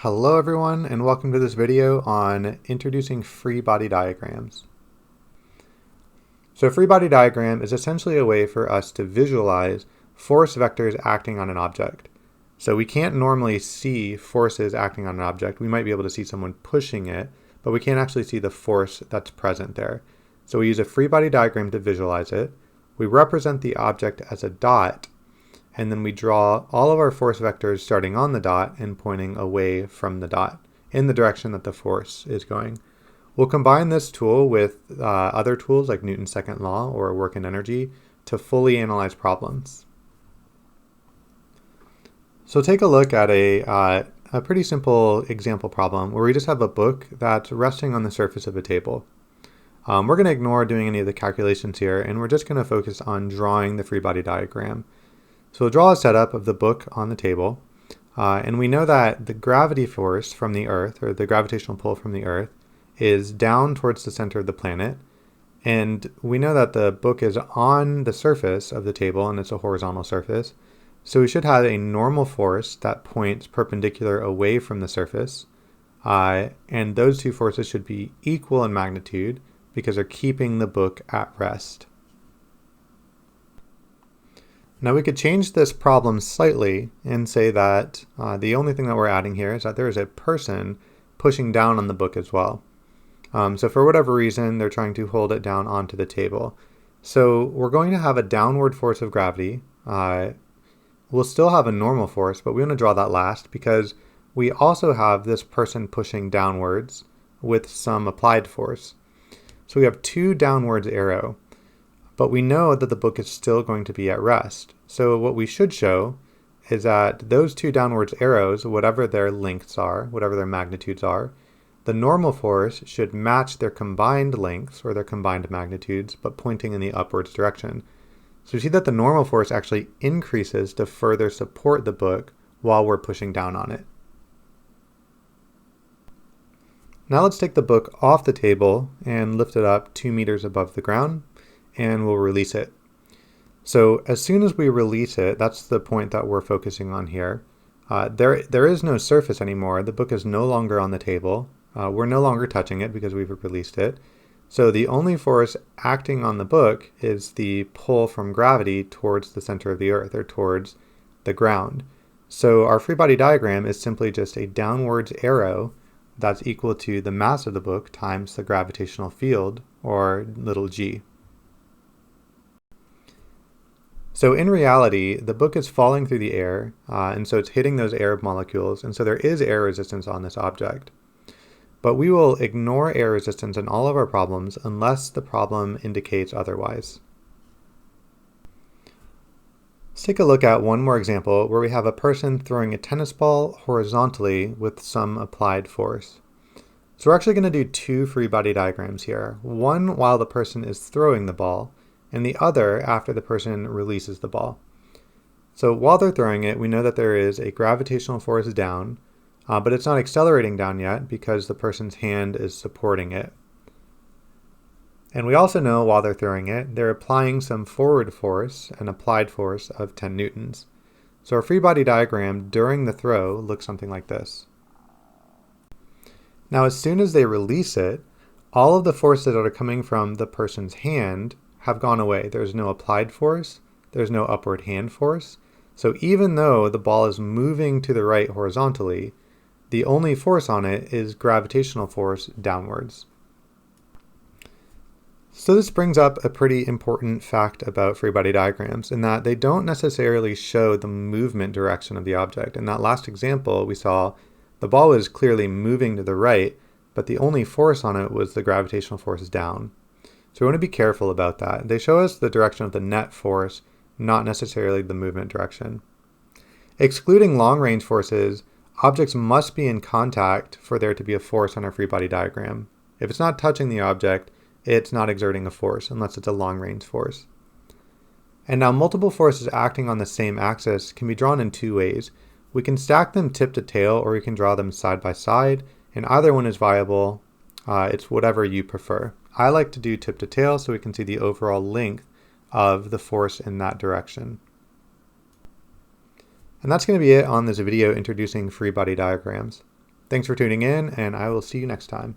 Hello everyone, and welcome to this video on introducing free body diagrams. So a free body diagram is essentially a way for us to visualize force vectors acting on an object. So we can't normally see forces acting on an object. We might be able to see someone pushing it, but we can't actually see the force that's present there. So we use a free body diagram to visualize it. We represent the object as a dot, and then we draw all of our force vectors starting on the dot and pointing away from the dot in the direction that the force is going. We'll combine this tool with other tools like Newton's second law or work and energy to fully analyze problems. So take a look at a pretty simple example problem where we just have a book that's resting on the surface of a table. We're going to ignore doing any of the calculations here, and we're just going to focus on drawing the free body diagram. So we'll draw a setup of the book on the table, and we know that the gravity force from the Earth, or the gravitational pull from the Earth, is down towards the center of the planet, and we know that the book is on the surface of the table, and it's a horizontal surface, so we should have a normal force that points perpendicular away from the surface, and those two forces should be equal in magnitude because they're keeping the book at rest. Now we could change this problem slightly and say that the only thing that we're adding here is that there is a person pushing down on the book as well. So for whatever reason, they're trying to hold it down onto the table. So we're going to have a downward force of gravity. We'll still have a normal force, but we want to draw that last because we also have this person pushing downwards with some applied force. So we have two downwards arrow. But we know that the book is still going to be at rest. So what we should show is that those two downwards arrows, whatever their lengths are, whatever their magnitudes are, the normal force should match their combined lengths or their combined magnitudes, but pointing in the upwards direction. So you see that the normal force actually increases to further support the book while we're pushing down on it. Now let's take the book off the table and lift it up 2 meters above the ground, and we'll release it. So as soon as we release it, that's the point that we're focusing on here. There is no surface anymore. The book is no longer on the table. We're no longer touching it because we've released it. So the only force acting on the book is the pull from gravity towards the center of the Earth, or towards the ground. So our free body diagram is simply just a downwards arrow that's equal to the mass of the book times the gravitational field, or little g. So in reality, the book is falling through the air, and so it's hitting those air molecules, and so there is air resistance on this object. But we will ignore air resistance in all of our problems unless the problem indicates otherwise. Let's take a look at one more example where we have a person throwing a tennis ball horizontally with some applied force. So we're actually going to do two free body diagrams here, one while the person is throwing the ball, and the other after the person releases the ball. So while they're throwing it, we know that there is a gravitational force down, but it's not accelerating down yet because the person's hand is supporting it. And we also know while they're throwing it, they're applying some forward force, an applied force of 10 newtons. So our free body diagram during the throw looks something like this. Now as soon as they release it, all of the forces that are coming from the person's hand have gone away. There's no applied force, there's no upward hand force. So even though the ball is moving to the right horizontally, the only force on it is gravitational force downwards. So this brings up a pretty important fact about free body diagrams in that they don't necessarily show the movement direction of the object. In that last example, we saw the ball was clearly moving to the right, but the only force on it was the gravitational force down. So we want to be careful about that. They show us the direction of the net force, not necessarily the movement direction. Excluding long-range forces, objects must be in contact for there to be a force on our free body diagram. If it's not touching the object, it's not exerting a force unless it's a long-range force. And now multiple forces acting on the same axis can be drawn in two ways. We can stack them tip to tail, or we can draw them side by side, and either one is viable. It's whatever you prefer. I like to do tip to tail so we can see the overall length of the force in that direction. And that's going to be it on this video introducing free body diagrams. Thanks for tuning in, and I will see you next time.